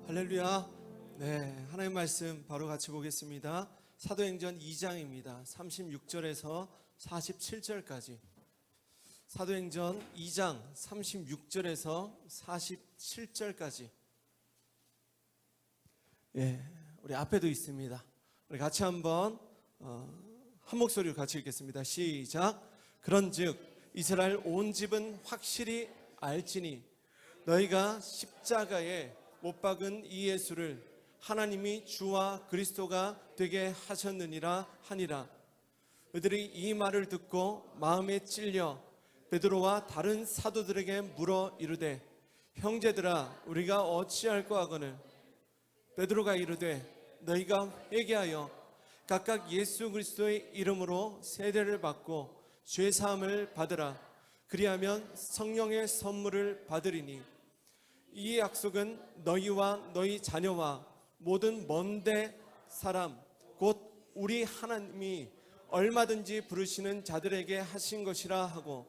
할렐루야. 네, 하나님 말씀 바로 같이 보겠습니다. 사도행전 2장입니다. 36절에서 47절까지. 사도행전 2장 36절에서 47절까지. 우리 앞에도 있습니다. 우리 같이 한번 한 목소리로 같이 읽겠습니다. 시작. 그런즉 이스라엘 온 집은 확실히 알지니 너희가 십자가에 못 박은 이 예수를 하나님이 주와 그리스도가 되게 하셨느니라 하니라. 그들이 이 말을 듣고 마음에 찔려 베드로와 다른 사도들에게 물어 이르되 형제들아 우리가 어찌할까 하거늘. 베드로가 이르되 너희가 회개하여 각각 예수 그리스도의 이름으로 세례를 받고 죄 사함을 받으라. 그리하면 성령의 선물을 받으리니 이 약속은 너희와 너희 자녀와 모든 먼데 사람 곧 우리 하나님이 얼마든지 부르시는 자들에게 하신 것이라 하고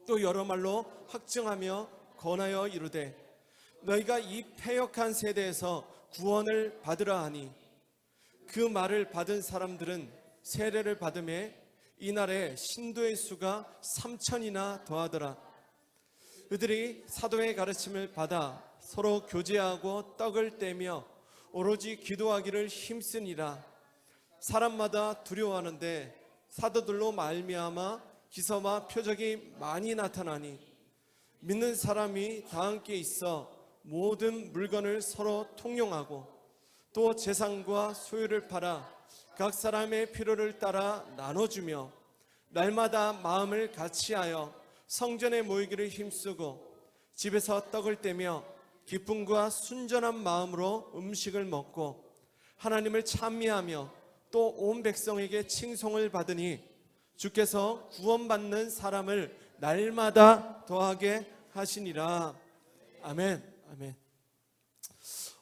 또 여러 말로 확증하며 권하여 이르되 너희가 이 패역한 세대에서 구원을 받으라 하니 그 말을 받은 사람들은 세례를 받음에 이날에 신도의 수가 3,000이나 더하더라. 그들이 사도의 가르침을 받아 서로 교제하고 떡을 떼며 오로지 기도하기를 힘쓰니라. 사람마다 두려워하는데 사도들로 말미암아 기사와 표적이 많이 나타나니 믿는 사람이 다 함께 있어 모든 물건을 서로 통용하고 또 재산과 소유를 팔아 각 사람의 필요를 따라 나눠주며 날마다 마음을 같이하여 성전에 모이기를 힘쓰고 집에서 떡을 떼며 기쁨과 순전한 마음으로 음식을 먹고 하나님을 찬미하며 또 온 백성에게 칭송을 받으니 주께서 구원받는 사람을 날마다 더하게 하시니라. 아멘. 아멘.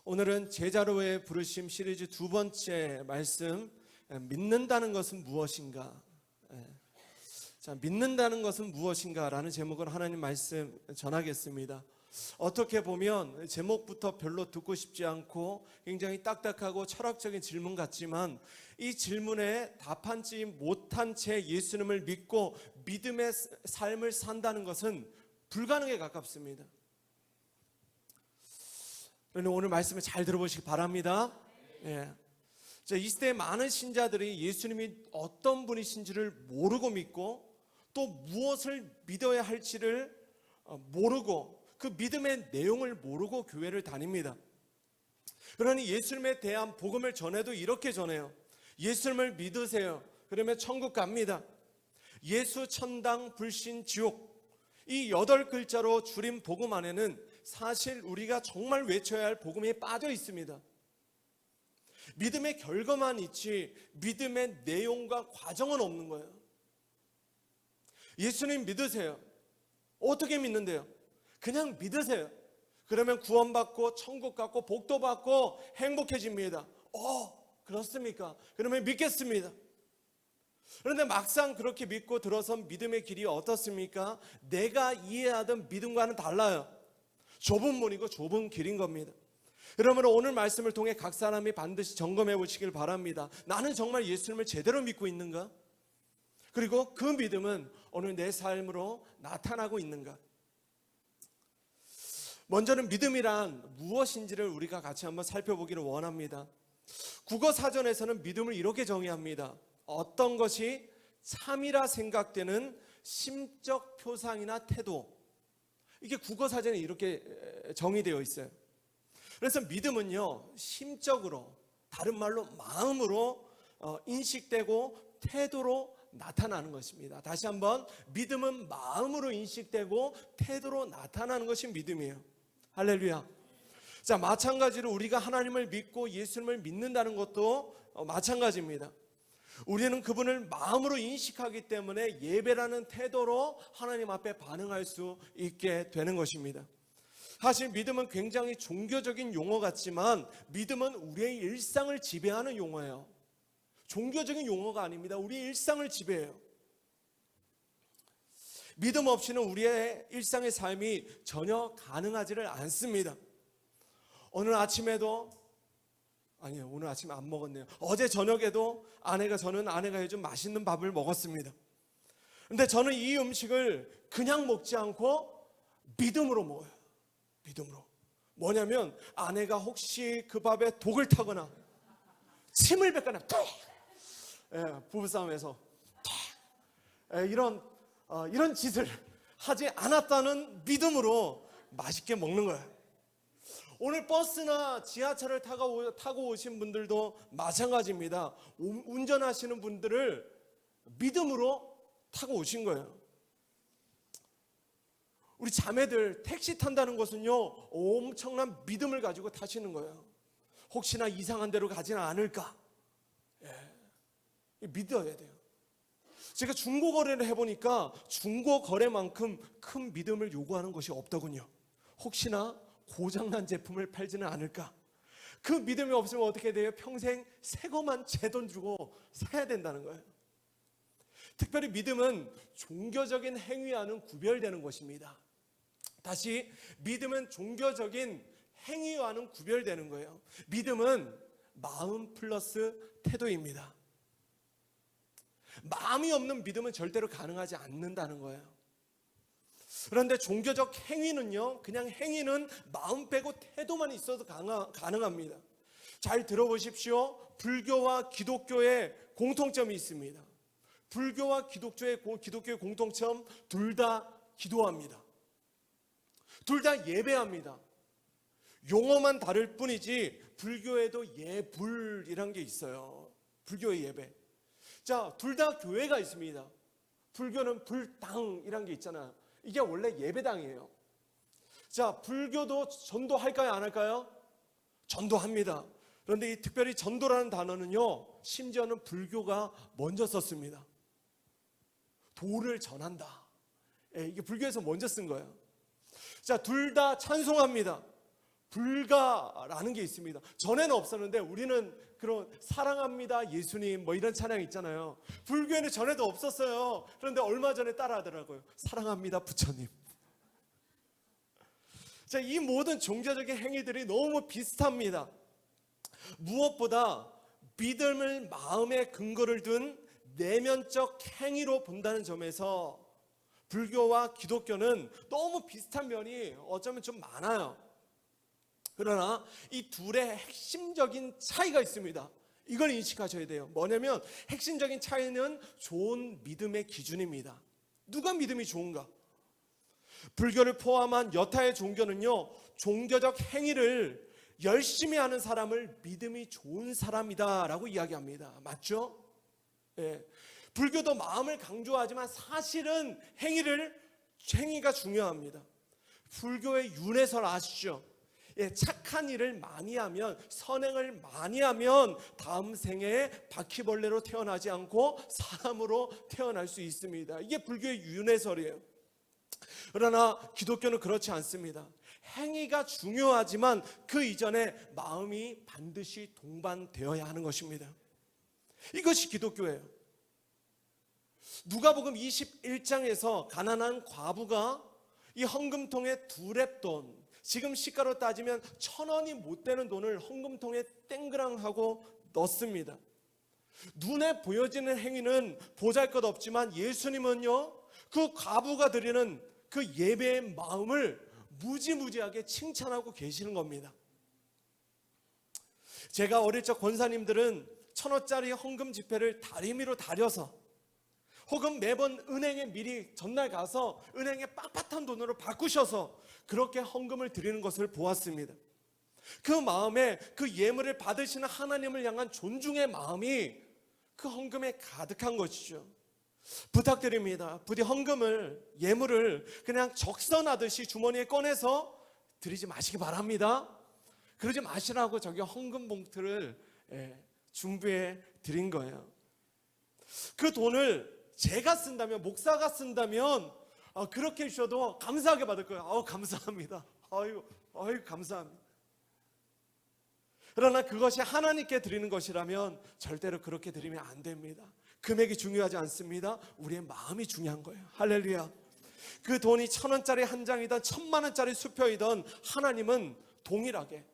오늘은 제자로의 부르심 시리즈 두 번째 말씀, 믿는다는 것은 무엇인가? 자, 믿는다는 것은 무엇인가? 라는 제목으로 하나님 말씀 전하겠습니다. 어떻게 보면 제목부터 별로 듣고 싶지 않고 굉장히 딱딱하고 철학적인 질문 같지만 이 질문에 답하지 못한 채 예수님을 믿고 믿음의 삶을 산다는 것은 불가능에 가깝습니다. 그러니 오늘 말씀을 잘 들어보시기 바랍니다. 이 시대에 많은 신자들이 예수님이 어떤 분이신지를 모르고 믿고 또 무엇을 믿어야 할지를 모르고 그 믿음의 내용을 모르고 교회를 다닙니다. 그러니 예수님에 대한 복음을 전해도 이렇게 전해요. 예수님을 믿으세요. 그러면 천국 갑니다. 예수, 천당, 불신, 지옥, 이 8글자로 줄인 복음 안에는 사실 우리가 정말 외쳐야 할 복음이 빠져 있습니다. 믿음의 결과만 있지 믿음의 내용과 과정은 없는 거예요. 예수님 믿으세요. 어떻게 믿는데요? 그냥 믿으세요. 그러면 구원받고 천국 갖고 복도 받고 행복해집니다. 그렇습니까? 그러면 믿겠습니다. 그런데 막상 그렇게 믿고 들어선 믿음의 길이 어떻습니까? 내가 이해하던 믿음과는 달라요. 좁은 문이고 좁은 길인 겁니다. 그러므로 오늘 말씀을 통해 각 사람이 반드시 점검해 보시길 바랍니다. 나는 정말 예수님을 제대로 믿고 있는가? 그리고 그 믿음은 오늘 내 삶으로 나타나고 있는가? 먼저는 믿음이란 무엇인지를 우리가 같이 한번 살펴보기를 원합니다. 국어사전에서는 믿음을 이렇게 정의합니다. 어떤 것이 참이라 생각되는 심적 표상이나 태도. 이게 국어사전에 이렇게 정의되어 있어요. 그래서 믿음은요, 심적으로, 다른 말로 마음으로 인식되고 태도로 나타나는 것입니다. 다시 한번, 믿음은 마음으로 인식되고 태도로 나타나는 것이 믿음이에요. 할렐루야. 자, 마찬가지로 우리가 하나님을 믿고 예수님을 믿는다는 것도 마찬가지입니다. 우리는 그분을 마음으로 인식하기 때문에 예배라는 태도로 하나님 앞에 반응할 수 있게 되는 것입니다. 사실 믿음은 굉장히 종교적인 용어 같지만 믿음은 우리의 일상을 지배하는 용어예요. 종교적인 용어가 아닙니다. 우리의 일상을 지배해요. 믿음 없이는 우리의 일상의 삶이 전혀 가능하지를 않습니다. 오늘 아침에도, 아니요, 오늘 아침에 안 먹었네요. 어제 저녁에도 저는 아내가 해준 맛있는 밥을 먹었습니다. 근데 저는 이 음식을 그냥 먹지 않고 믿음으로 먹어요. 믿음으로. 뭐냐면 아내가 혹시 그 밥에 독을 타거나 침을 뱉거나 부부싸움에서 이런 짓을 하지 않았다는 믿음으로 맛있게 먹는 거예요. 오늘 버스나 지하철을 타고 오신 분들도 마찬가지입니다. 운전하시는 분들을 믿음으로 타고 오신 거예요. 우리 자매들 택시 탄다는 것은요, 엄청난 믿음을 가지고 타시는 거예요. 혹시나 이상한 데로 가지는 않을까? 믿어야 돼요. 제가 중고거래를 해보니까 중고거래만큼 큰 믿음을 요구하는 것이 없더군요. 혹시나 고장난 제품을 팔지는 않을까? 그 믿음이 없으면 어떻게 돼요? 평생 새 거만 제 돈 주고 사야 된다는 거예요. 특별히 믿음은 종교적인 행위와는 구별되는 것입니다. 다시, 믿음은 종교적인 행위와는 구별되는 거예요. 믿음은 마음 플러스 태도입니다. 마음이 없는 믿음은 절대로 가능하지 않는다는 거예요. 그런데 종교적 행위는요, 그냥 행위는 마음 빼고 태도만 있어도 가능합니다. 잘 들어보십시오. 불교와 기독교의 공통점이 있습니다. 불교와 기독교의 공통점, 둘 다 기도합니다. 둘 다 예배합니다. 용어만 다를 뿐이지 불교에도 예불이란 게 있어요. 불교의 예배. 자, 둘 다 교회가 있습니다. 불교는 불당이란 게 있잖아요. 이게 원래 예배당이에요. 자, 불교도 전도할까요, 안 할까요? 전도합니다. 그런데 이 특별히 전도라는 단어는요, 심지어는 불교가 먼저 썼습니다. 도를 전한다. 이게 불교에서 먼저 쓴 거예요. 자, 둘 다 찬송합니다. 불가라는 게 있습니다. 전에는 없었는데 우리는 그런 사랑합니다 예수님 뭐 이런 찬양 있잖아요. 불교에는 전에도 없었어요. 그런데 얼마 전에 따라하더라고요. 사랑합니다 부처님. 자, 이 모든 종교적인 행위들이 너무 비슷합니다. 무엇보다 믿음을 마음의 근거를 둔 내면적 행위로 본다는 점에서 불교와 기독교는 너무 비슷한 면이 어쩌면 좀 많아요. 그러나 이 둘의 핵심적인 차이가 있습니다. 이걸 인식하셔야 돼요. 뭐냐면 핵심적인 차이는 좋은 믿음의 기준입니다. 누가 믿음이 좋은가? 불교를 포함한 여타의 종교는요, 종교적 행위를 열심히 하는 사람을 믿음이 좋은 사람이다라고 이야기합니다. 맞죠? 예. 불교도 마음을 강조하지만 사실은 행위가 중요합니다. 불교의 윤회설 아시죠? 예, 착한 일을 많이 하면, 선행을 많이 하면 다음 생에 바퀴벌레로 태어나지 않고 사람으로 태어날 수 있습니다. 이게 불교의 윤회설이에요. 그러나 기독교는 그렇지 않습니다. 행위가 중요하지만 그 이전에 마음이 반드시 동반되어야 하는 것입니다. 이것이 기독교예요. 누가복음 21장에서 가난한 과부가 이 헌금통에 2렙돈, 지금 시가로 따지면 1,000원이 못 되는 돈을 헌금통에 땡그랑하고 넣습니다. 눈에 보여지는 행위는 보잘것없지만 예수님은요, 그 과부가 드리는 그 예배의 마음을 무지무지하게 칭찬하고 계시는 겁니다. 제가 어릴 적 권사님들은 1,000원짜리 헌금 지폐를 다리미로 다려서 혹은 매번 은행에 미리 전날 가서 은행에 빳빳한 돈으로 바꾸셔서 그렇게 헌금을 드리는 것을 보았습니다. 그 마음에 그 예물을 받으시는 하나님을 향한 존중의 마음이 그 헌금에 가득한 것이죠. 부탁드립니다. 부디 헌금을, 예물을 그냥 적선하듯이 주머니에 꺼내서 드리지 마시기 바랍니다. 그러지 마시라고 저기 헌금 봉투를 준비해 드린 거예요. 그 돈을 제가 쓴다면, 목사가 쓴다면 그렇게 주셔도 감사하게 받을 거예요. 감사합니다. 아유 감사합니다. 그러나 그것이 하나님께 드리는 것이라면 절대로 그렇게 드리면 안 됩니다. 금액이 중요하지 않습니다. 우리의 마음이 중요한 거예요. 할렐루야. 그 돈이 1,000원짜리 한 장이든 1,000만 원짜리 수표이든 하나님은 동일하게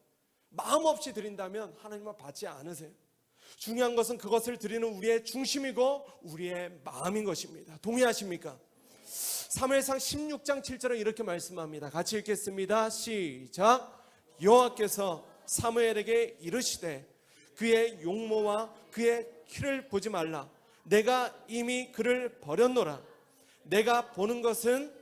마음 없이 드린다면 하나님은 받지 않으세요. 중요한 것은 그것을 드리는 우리의 중심이고 우리의 마음인 것입니다. 동의하십니까? 사무엘상 16장 7절은 이렇게 말씀합니다. 같이 읽겠습니다. 시작. 여호와께서 사무엘에게 이르시되 그의 용모와 그의 키를 보지 말라. 내가 이미 그를 버렸노라. 내가 보는 것은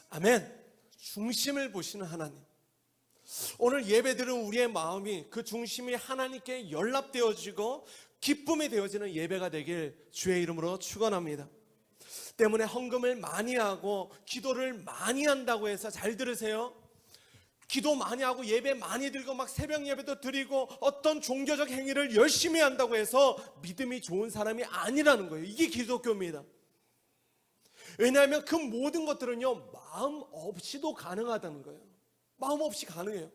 아멘. 중심을 보시는 하나님. 오늘 예배드리는 우리의 마음이 그 중심이 하나님께 연락되어지고 기쁨이 되어지는 예배가 되길 주의 이름으로 축원합니다. 때문에 헌금을 많이 하고 기도를 많이 한다고 해서, 잘 들으세요, 기도 많이 하고 예배 많이 드리고 막 새벽 예배도 드리고 어떤 종교적 행위를 열심히 한다고 해서 믿음이 좋은 사람이 아니라는 거예요. 이게 기독교입니다. 왜냐하면 그 모든 것들은요, 마음 없이도 가능하다는 거예요. 마음 없이 가능해요.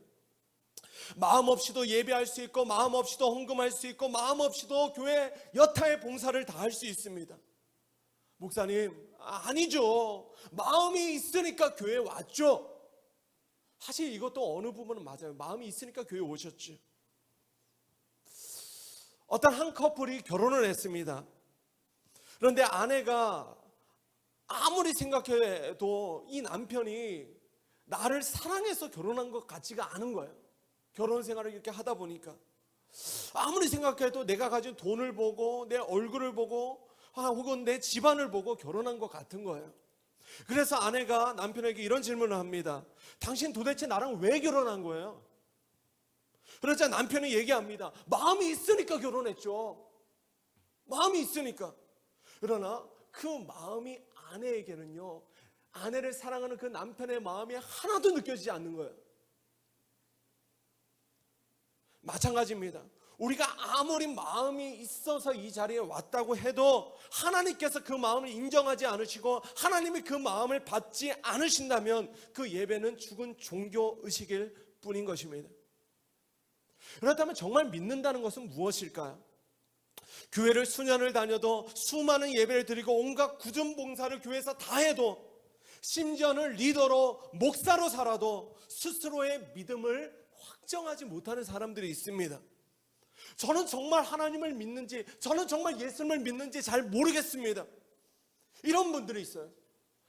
마음 없이도 예배할 수 있고, 마음 없이도 헌금할 수 있고, 마음 없이도 교회 여타의 봉사를 다 할 수 있습니다. 목사님, 아니죠. 마음이 있으니까 교회에 왔죠. 사실 이것도 어느 부분은 맞아요. 마음이 있으니까 교회에 오셨죠. 어떤 한 커플이 결혼을 했습니다. 그런데 아내가 아무리 생각해도 이 남편이 나를 사랑해서 결혼한 것 같지가 않은 거예요. 결혼 생활을 이렇게 하다 보니까 아무리 생각해도 내가 가진 돈을 보고 내 얼굴을 보고 혹은 내 집안을 보고 결혼한 것 같은 거예요. 그래서 아내가 남편에게 이런 질문을 합니다. 당신 도대체 나랑 왜 결혼한 거예요? 그러자 남편이 얘기합니다. 마음이 있으니까 결혼했죠. 마음이 있으니까. 그러나 그 마음이 아내에게는요, 아내를 사랑하는 그 남편의 마음이 하나도 느껴지지 않는 거예요. 마찬가지입니다. 우리가 아무리 마음이 있어서 이 자리에 왔다고 해도 하나님께서 그 마음을 인정하지 않으시고 하나님이 그 마음을 받지 않으신다면 그 예배는 죽은 종교의식일 뿐인 것입니다. 그렇다면 정말 믿는다는 것은 무엇일까요? 교회를 수년을 다녀도 수많은 예배를 드리고 온갖 굳은 봉사를 교회에서 다 해도, 심지어는 리더로 목사로 살아도 스스로의 믿음을 확정하지 못하는 사람들이 있습니다. 저는 정말 하나님을 믿는지, 저는 정말 예수님을 믿는지 잘 모르겠습니다. 이런 분들이 있어요.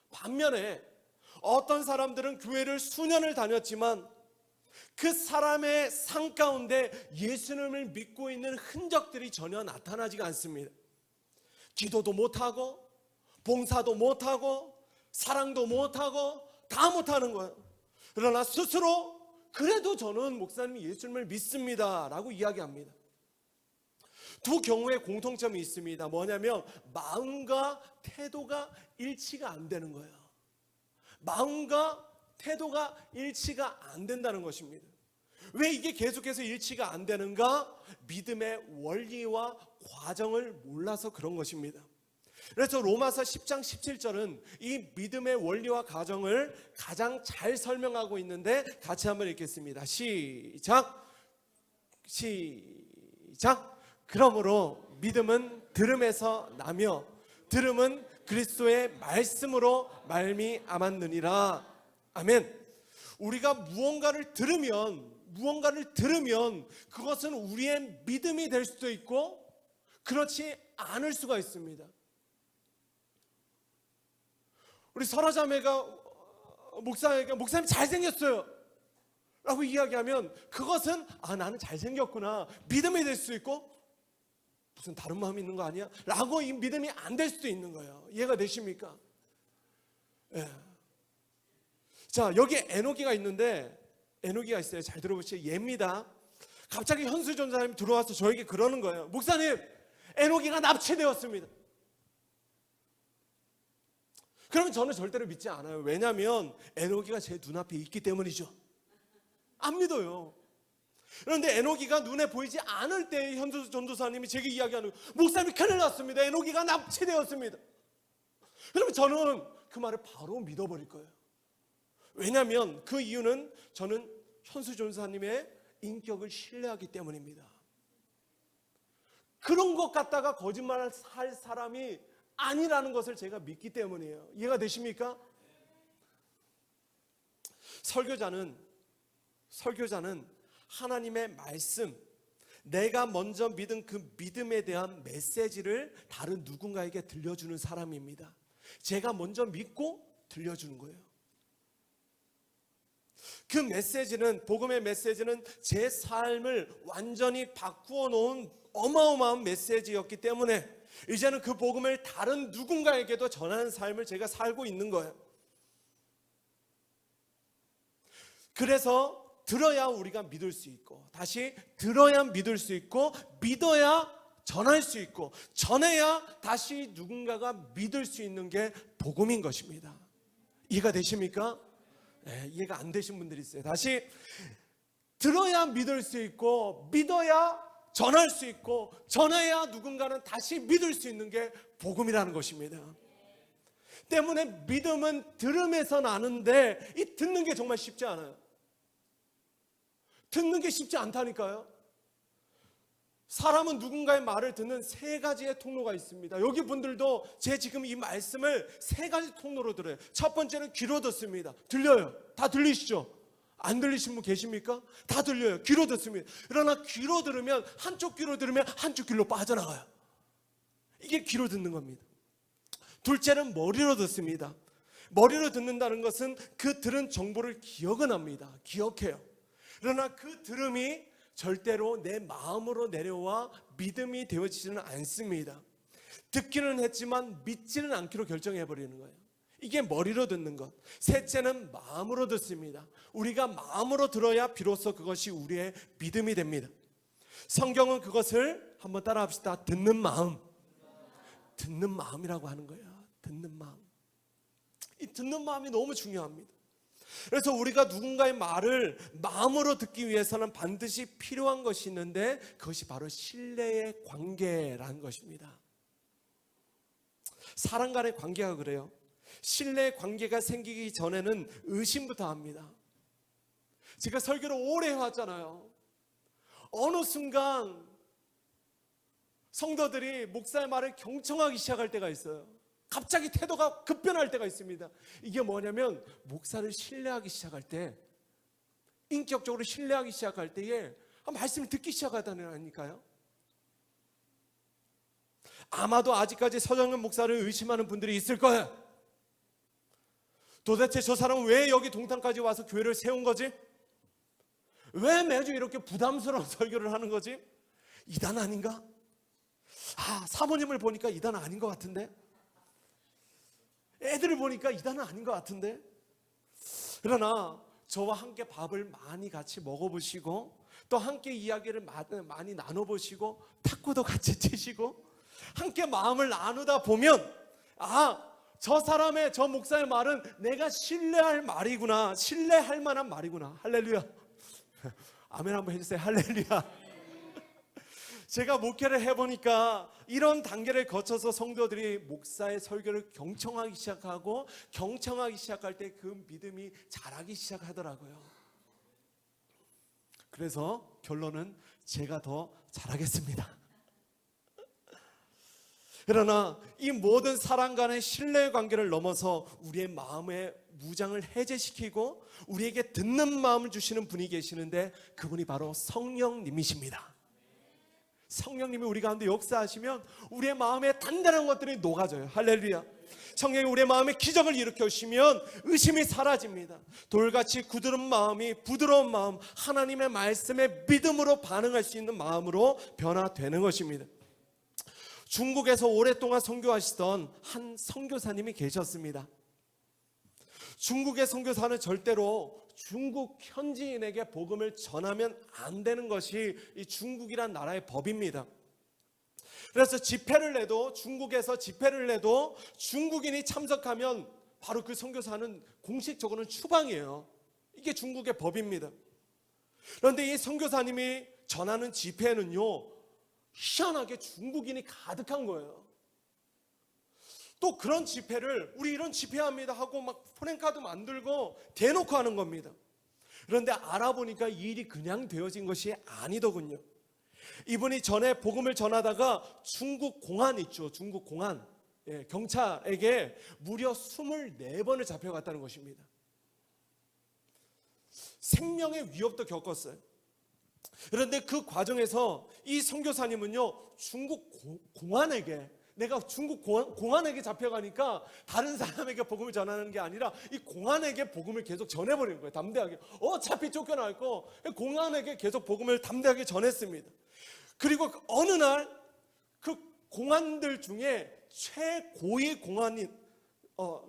반면에 어떤 사람들은 교회를 수년을 다녔지만 그 사람의 삶 가운데 예수님을 믿고 있는 흔적들이 전혀 나타나지가 않습니다. 기도도 못하고 봉사도 못하고 사랑도 못하고 다 못하는 거예요. 그러나 스스로 그래도 저는 목사님이 예수님을 믿습니다 라고 이야기합니다. 두 경우의 공통점이 있습니다. 뭐냐면 마음과 태도가 일치가 안 되는 거예요. 마음과 태도가 일치가 안 된다는 것입니다. 왜 이게 계속해서 일치가 안 되는가? 믿음의 원리와 과정을 몰라서 그런 것입니다. 그래서 로마서 10장 17절은 이 믿음의 원리와 과정을 가장 잘 설명하고 있는데 같이 한번 읽겠습니다. 시작. 그러므로 믿음은 들음에서 나며 들음은 그리스도의 말씀으로 말미암았느니라. 아멘. 우리가 무언가를 들으면 그것은 우리의 믿음이 될 수도 있고 그렇지 않을 수가 있습니다. 우리 설아자매가 목사에게 목사님 잘생겼어요 라고 이야기하면 그것은 나는 잘생겼구나 믿음이 될 수 있고, 무슨 다른 마음이 있는 거 아니야? 라고 이 믿음이 안 될 수도 있는 거예요. 이해가 되십니까? 예. 자, 여기 에노기가 있는데, 에노기가 있어요. 잘 들어보시죠. 얘입니다. 갑자기 현수 전사님이 들어와서 저에게 그러는 거예요. 목사님, 에노기가 납치되었습니다. 그러면 저는 절대로 믿지 않아요. 왜냐하면 에노기가 제 눈앞에 있기 때문이죠. 안 믿어요. 그런데 에노기가 눈에 보이지 않을 때 현수 전도사님이 제게 이야기하는 거예요. 목사님이 큰일 났습니다. 에노기가 납치되었습니다. 그러면 저는 그 말을 바로 믿어버릴 거예요. 왜냐하면 그 이유는 저는 현수 전도사님의 인격을 신뢰하기 때문입니다. 그런 것 갖다가 거짓말을 할 사람이 아니라는 것을 제가 믿기 때문이에요. 이해가 되십니까? 설교자는 하나님의 말씀, 내가 먼저 믿은 그 믿음에 대한 메시지를 다른 누군가에게 들려주는 사람입니다. 제가 먼저 믿고 들려주는 거예요. 그 메시지는, 복음의 메시지는 제 삶을 완전히 바꾸어 놓은 어마어마한 메시지였기 때문에 이제는 그 복음을 다른 누군가에게도 전하는 삶을 제가 살고 있는 거예요. 그래서 들어야 우리가 믿을 수 있고, 다시 들어야 믿을 수 있고, 믿어야 전할 수 있고, 전해야 다시 누군가가 믿을 수 있는 게 복음인 것입니다. 이해가 되십니까? 네, 이해가 안 되신 분들이 있어요. 다시, 들어야 믿을 수 있고, 믿어야 전할 수 있고, 전해야 누군가는 다시 믿을 수 있는 게 복음이라는 것입니다. 때문에 믿음은 들음에서 나는데 이 듣는 게 정말 쉽지 않아요. 듣는 게 쉽지 않다니까요. 사람은 누군가의 말을 듣는 세 가지의 통로가 있습니다. 여기 분들도 제 지금 이 말씀을 세 가지 통로로 들어요. 첫 번째는 귀로 듣습니다. 들려요. 다 들리시죠? 안 들리신 분 계십니까? 다 들려요. 귀로 듣습니다. 그러나 귀로 들으면, 한쪽 귀로 들으면 한쪽 귀로 빠져나가요. 이게 귀로 듣는 겁니다. 둘째는 머리로 듣습니다. 머리로 듣는다는 것은 그 들은 정보를 기억은 합니다. 기억해요. 그러나 그 들음이 절대로 내 마음으로 내려와 믿음이 되어지지는 않습니다. 듣기는 했지만 믿지는 않기로 결정해버리는 거예요. 이게 머리로 듣는 것. 셋째는 마음으로 듣습니다. 우리가 마음으로 들어야 비로소 그것이 우리의 믿음이 됩니다. 성경은 그것을 한번 따라 합시다. 듣는 마음. 듣는 마음이라고 하는 거예요. 듣는 마음. 이 듣는 마음이 너무 중요합니다. 그래서 우리가 누군가의 말을 마음으로 듣기 위해서는 반드시 필요한 것이 있는데, 그것이 바로 신뢰의 관계라는 것입니다. 사람 간의 관계가 그래요. 신뢰의 관계가 생기기 전에는 의심부터 합니다. 제가 설교를 오래 해왔잖아요. 어느 순간 성도들이 목사의 말을 경청하기 시작할 때가 있어요. 갑자기 태도가 급변할 때가 있습니다. 이게 뭐냐면, 목사를 신뢰하기 시작할 때, 인격적으로 신뢰하기 시작할 때에 말씀을 듣기 시작하다니까요. 아마도 아직까지 서정현 목사를 의심하는 분들이 있을 거예요. 도대체 저 사람은 왜 여기 동탄까지 와서 교회를 세운 거지? 왜 매주 이렇게 부담스러운 설교를 하는 거지? 이단 아닌가? 사모님을 보니까 이단 아닌 것 같은데? 애들을 보니까 이단은 아닌 것 같은데? 그러나 저와 함께 밥을 많이 같이 먹어보시고, 또 함께 이야기를 많이 나눠보시고, 탁구도 같이 치시고, 함께 마음을 나누다 보면, 저 사람의, 저 목사의 말은 내가 신뢰할 말이구나, 신뢰할 만한 말이구나. 할렐루야. 아멘 한번 해주세요. 할렐루야. 제가 목회를 해보니까 이런 단계를 거쳐서 성도들이 목사의 설교를 경청하기 시작하고, 경청하기 시작할 때 그 믿음이 자라기 시작하더라고요. 그래서 결론은 제가 더 잘하겠습니다. 그러나 이 모든 사람 간의 신뢰의 관계를 넘어서 우리의 마음의 무장을 해제시키고 우리에게 듣는 마음을 주시는 분이 계시는데, 그분이 바로 성령님이십니다. 성령님이 우리 가운데 역사하시면 우리의 마음에 단단한 것들이 녹아져요. 할렐루야. 성령이 우리의 마음에 기적을 일으켜주시면 의심이 사라집니다. 돌같이 굳은 마음이 부드러운 마음, 하나님의 말씀에 믿음으로 반응할 수 있는 마음으로 변화되는 것입니다. 중국에서 오랫동안 선교하시던 한 선교사님이 계셨습니다. 중국의 선교사는 절대로 중국 현지인에게 복음을 전하면 안 되는 것이 이 중국이란 나라의 법입니다. 그래서 집회를 내도, 중국에서 집회를 내도 중국인이 참석하면 바로 그 선교사는 공식적으로는 추방이에요. 이게 중국의 법입니다. 그런데 이 선교사님이 전하는 집회는요, 희한하게 중국인이 가득한 거예요. 또 그런 집회를 우리 이런 집회합니다 하고 막 프랭카드 만들고 대놓고 하는 겁니다. 그런데 알아보니까 이 일이 그냥 되어진 것이 아니더군요. 이분이 전에 복음을 전하다가 중국 공안 있죠. 중국 공안. 경찰에게 무려 24번을 잡혀갔다는 것입니다. 생명의 위협도 겪었어요. 그런데 그 과정에서 이 선교사님은요, 중국 공안에게, 내가 중국 공안에게 잡혀가니까 다른 사람에게 복음을 전하는 게 아니라 이 공안에게 복음을 계속 전해버리는 거예요. 담대하게. 어차피 쫓겨날 거 공안에게 계속 복음을 담대하게 전했습니다. 그리고 어느 날 그 공안들 중에 최고의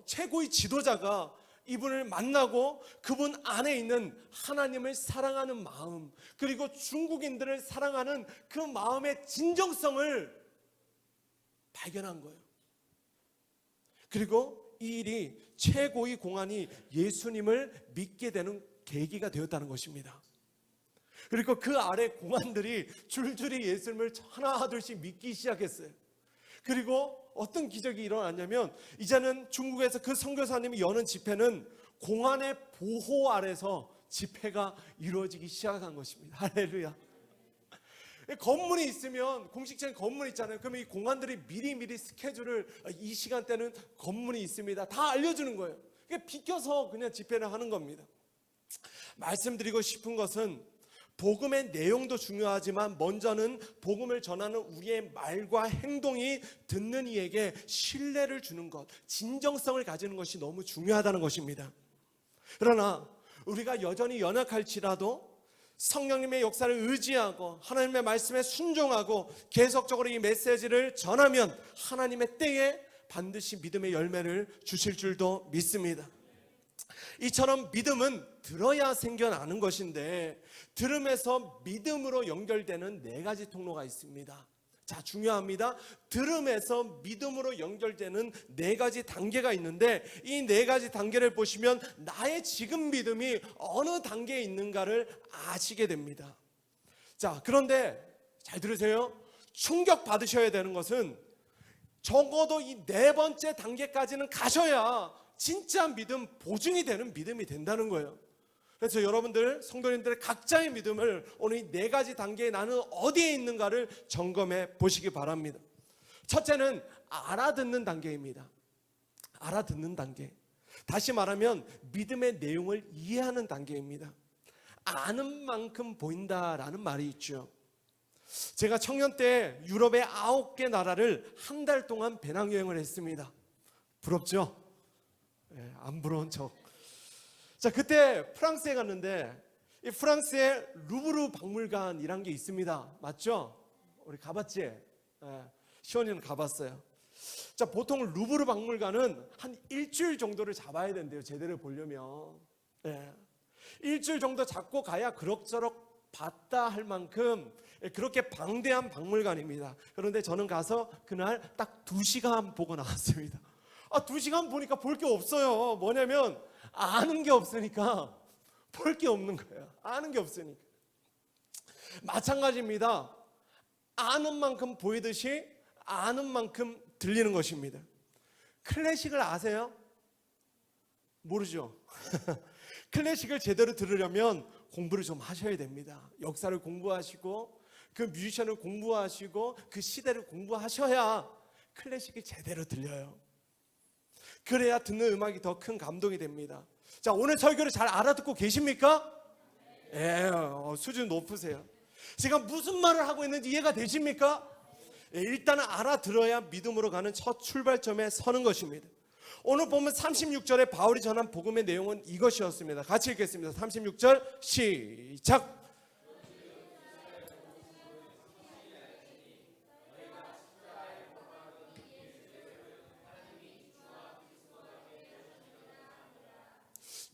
최고의 지도자가 이분을 만나고 그분 안에 있는 하나님을 사랑하는 마음, 그리고 중국인들을 사랑하는 그 마음의 진정성을 발견한 거예요. 그리고 이 일이 최고의 공안이 예수님을 믿게 되는 계기가 되었다는 것입니다. 그리고 그 아래 공안들이 줄줄이 예수님을 하나둘씩 믿기 시작했어요. 그리고 어떤 기적이 일어났냐면, 이제는 중국에서 그 선교사님이 여는 집회는 공안의 보호 아래서 집회가 이루어지기 시작한 것입니다. 할렐루야. 건물이 있으면, 공식적인 건물이 있잖아요. 그러면 이 공안들이 미리 스케줄을, 이 시간대는 건물이 있습니다, 다 알려주는 거예요. 비껴서 그냥 집회를 하는 겁니다. 말씀드리고 싶은 것은, 복음의 내용도 중요하지만 먼저는 복음을 전하는 우리의 말과 행동이 듣는 이에게 신뢰를 주는 것, 진정성을 가지는 것이 너무 중요하다는 것입니다. 그러나 우리가 여전히 연약할지라도 성령님의 역사를 의지하고 하나님의 말씀에 순종하고 계속적으로 이 메시지를 전하면 하나님의 때에 반드시 믿음의 열매를 주실 줄도 믿습니다. 이처럼 믿음은 들어야 생겨나는 것인데, 들음에서 믿음으로 연결되는 4가지 통로가 있습니다. 자, 중요합니다. 들음에서 믿음으로 연결되는 4가지 단계가 있는데, 이 4가지 단계를 보시면 나의 지금 믿음이 어느 단계에 있는가를 아시게 됩니다. 자, 그런데 잘 들으세요. 충격 받으셔야 되는 것은 적어도 이 4번째 단계까지는 가셔야 진짜 믿음, 보증이 되는 믿음이 된다는 거예요. 그래서 여러분들, 성도님들의 각자의 믿음을 오늘 이 4가지 단계에 나는 어디에 있는가를 점검해 보시기 바랍니다. 첫째는 알아듣는 단계입니다. 알아듣는 단계. 다시 말하면 믿음의 내용을 이해하는 단계입니다. 아는 만큼 보인다라는 말이 있죠. 제가 청년 때 유럽의 9개 나라를 한 달 동안 배낭여행을 했습니다. 부럽죠? 안 부러운 척. 자, 그때 프랑스에 갔는데, 이 프랑스에 루브르 박물관이란 게 있습니다. 맞죠? 우리 가봤지? 시원이는 가봤어요. 자, 보통 루브르 박물관은 한 일주일 정도를 잡아야 된대요, 제대로 보려면. 일주일 정도 잡고 가야 그럭저럭 봤다 할 만큼 그렇게 방대한 박물관입니다. 그런데 저는 가서 그날 딱 2시간 보고 나왔습니다. 2시간 보니까 볼 게 없어요. 뭐냐면 아는 게 없으니까 볼 게 없는 거예요. 아는 게 없으니까. 마찬가지입니다. 아는 만큼 보이듯이 아는 만큼 들리는 것입니다. 클래식을 아세요? 모르죠? 클래식을 제대로 들으려면 공부를 좀 하셔야 됩니다. 역사를 공부하시고 그 뮤지션을 공부하시고 그 시대를 공부하셔야 클래식이 제대로 들려요. 그래야 듣는 음악이 더 큰 감동이 됩니다. 자, 오늘 설교를 잘 알아듣고 계십니까? 수준 높으세요. 제가 무슨 말을 하고 있는지 이해가 되십니까? 일단은 알아들어야 믿음으로 가는 첫 출발점에 서는 것입니다. 오늘 보면 36절에 바울이 전한 복음의 내용은 이것이었습니다. 같이 읽겠습니다. 36절 시작.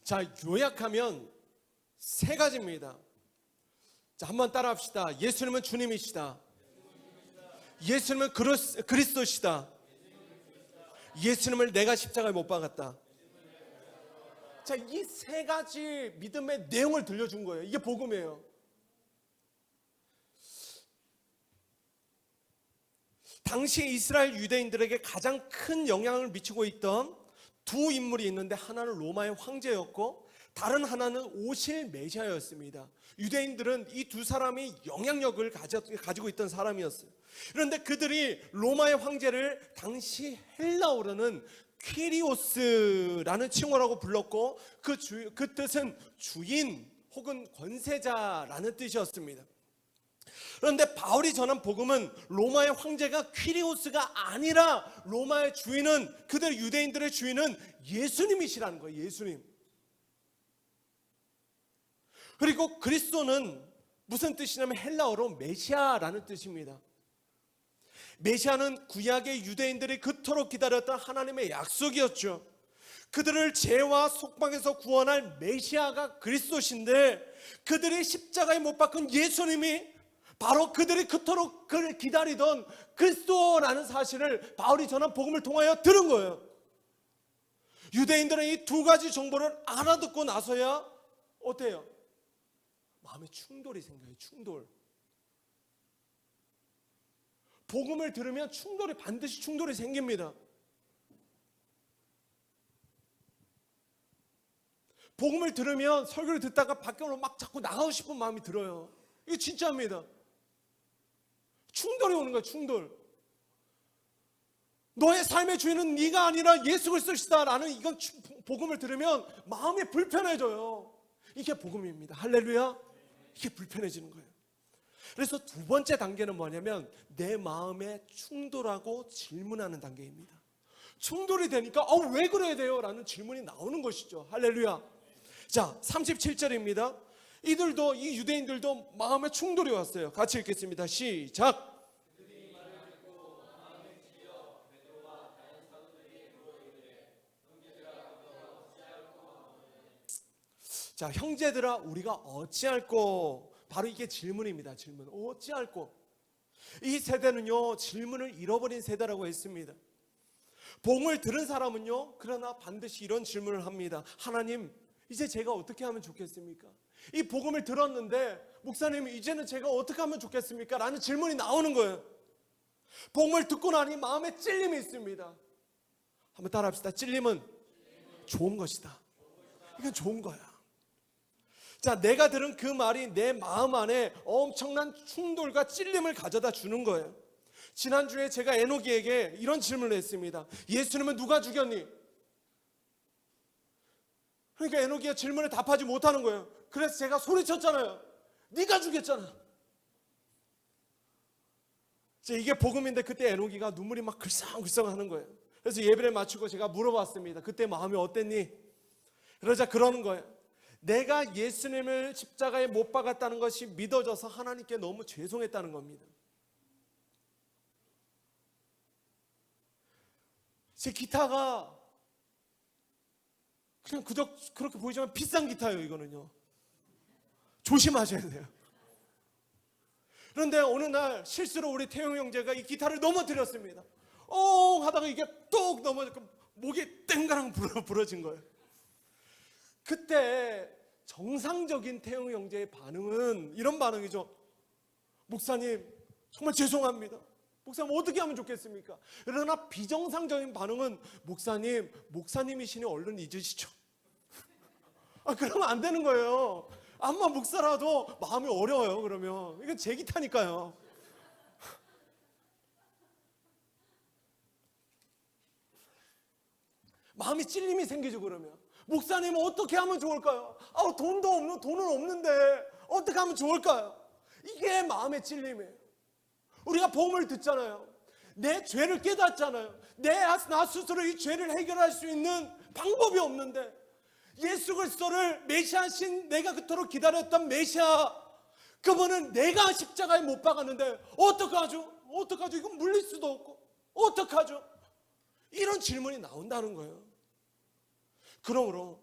자, 요약하면 3가지입니다. 자, 한번 따라 합시다. 예수님은 주님이시다. 예수님은 그리스도시다. 예수님을 내가 십자가에 못 박았다. 자, 이 3가지 믿음의 내용을 들려준 거예요. 이게 복음이에요. 당시 이스라엘 유대인들에게 가장 큰 영향을 미치고 있던 2 인물이 있는데, 하나는 로마의 황제였고 다른 하나는 오실 메시아였습니다. 유대인들은 이 두 사람이 영향력을 가지고 있던 사람이었어요. 그런데 그들이 로마의 황제를 당시 헬라어로는 퀴리오스라는 칭호라고 불렀고 그 뜻은 주인 혹은 권세자라는 뜻이었습니다. 그런데 바울이 전한 복음은 로마의 황제가 퀴리오스가 아니라 로마의 주인은, 그들 유대인들의 주인은 예수님이시라는 거예요. 예수님. 그리고 그리스도는 무슨 뜻이냐면 헬라어로 메시아라는 뜻입니다. 메시아는 구약의 유대인들이 그토록 기다렸던 하나님의 약속이었죠. 그들을 죄와 속박에서 구원할 메시아가 그리스도신데, 그들이 십자가에 못 박힌 예수님이 바로 그들이 그토록 그를 기다리던 그리스도라는 사실을 바울이 전한 복음을 통하여 들은 거예요. 유대인들은 이 두 가지 정보를 알아듣고 나서야 어때요? 마음에 충돌이 생겨요. 충돌. 복음을 들으면 반드시 충돌이 생깁니다. 복음을 들으면 설교를 듣다가 밖으로 막 자꾸 나가고 싶은 마음이 들어요. 이게 진짜입니다. 충돌이 오는 거예요. 충돌. 너의 삶의 주인은 네가 아니라 예수 그리스도시다라는 이건 복음을 들으면 마음이 불편해져요. 이게 복음입니다. 할렐루야. 이게 불편해지는 거예요. 그래서 두 번째 단계는 뭐냐면 내 마음에 충돌하고 질문하는 단계입니다. 충돌이 되니까 왜 그래야 돼요? 라는 질문이 나오는 것이죠. 할렐루야. 자, 37절입니다. 이 유대인들도 마음에 충돌이 왔어요. 같이 읽겠습니다. 시작. 자, 형제들아 우리가 어찌할꼬. 바로 이게 질문입니다. 질문. 어찌할꼬. 이 세대는요 질문을 잃어버린 세대라고 했습니다. 복음을 들은 사람은요 그러나 반드시 이런 질문을 합니다. 하나님, 이제 제가 어떻게 하면 좋겠습니까? 이 복음을 들었는데 목사님, 이제는 제가 어떻게 하면 좋겠습니까? 라는 질문이 나오는 거예요. 복음을 듣고 나니 마음에 찔림이 있습니다. 한번 따라합시다. 찔림은 좋은 것이다. 이건 좋은 거야. 자, 내가 들은 그 말이 내 마음 안에 엄청난 충돌과 찔림을 가져다 주는 거예요. 지난주에 제가 에노기에게 이런 질문을 했습니다. 예수님은 누가 죽였니? 그러니까 에노기가 질문에 답하지 못하는 거예요. 그래서 제가 소리쳤잖아요. 네가 죽였잖아. 이게 복음인데 그때 에노기가 눈물이 막 글썽글썽 하는 거예요. 그래서 예배를 마치고 제가 물어봤습니다. 그때 마음이 어땠니? 그러자 그러는 거예요. 내가 예수님을 십자가에 못 박았다는 것이 믿어져서 하나님께 너무 죄송했다는 겁니다. 제 기타가 그냥 그저 그렇게 보이지만 비싼 기타예요. 이거는요 조심하셔야 돼요. 그런데 어느 날 실수로 우리 태용 형제가 이 기타를 넘어뜨렸습니다. 하다가 이게 뚝 넘어지고 목이 땡가랑 부러진 거예요. 그때 정상적인 태용 형제의 반응은 이런 반응이죠. 목사님 정말 죄송합니다. 목사님 어떻게 하면 좋겠습니까? 그러나 비정상적인 반응은 목사님이시니 얼른 잊으시죠. 그러면 안 되는 거예요. 암만 목사라도 마음이 어려워요. 그러면 이건 제 기타니까요. 마음이 찔림이 생기죠. 그러면 목사님은 어떻게 하면 좋을까요? 돈은 없는데 어떻게 하면 좋을까요? 이게 마음의 찔림이에요. 우리가 복음을 듣잖아요. 내 죄를 깨닫잖아요. 나 스스로 이 죄를 해결할 수 있는 방법이 없는데 예수 그리스도를 메시아신, 내가 그토록 기다렸던 메시아, 그분은 내가 십자가에 못 박았는데 어떡하죠? 이건 물릴 수도 없고 어떡하죠? 이런 질문이 나온다는 거예요. 그러므로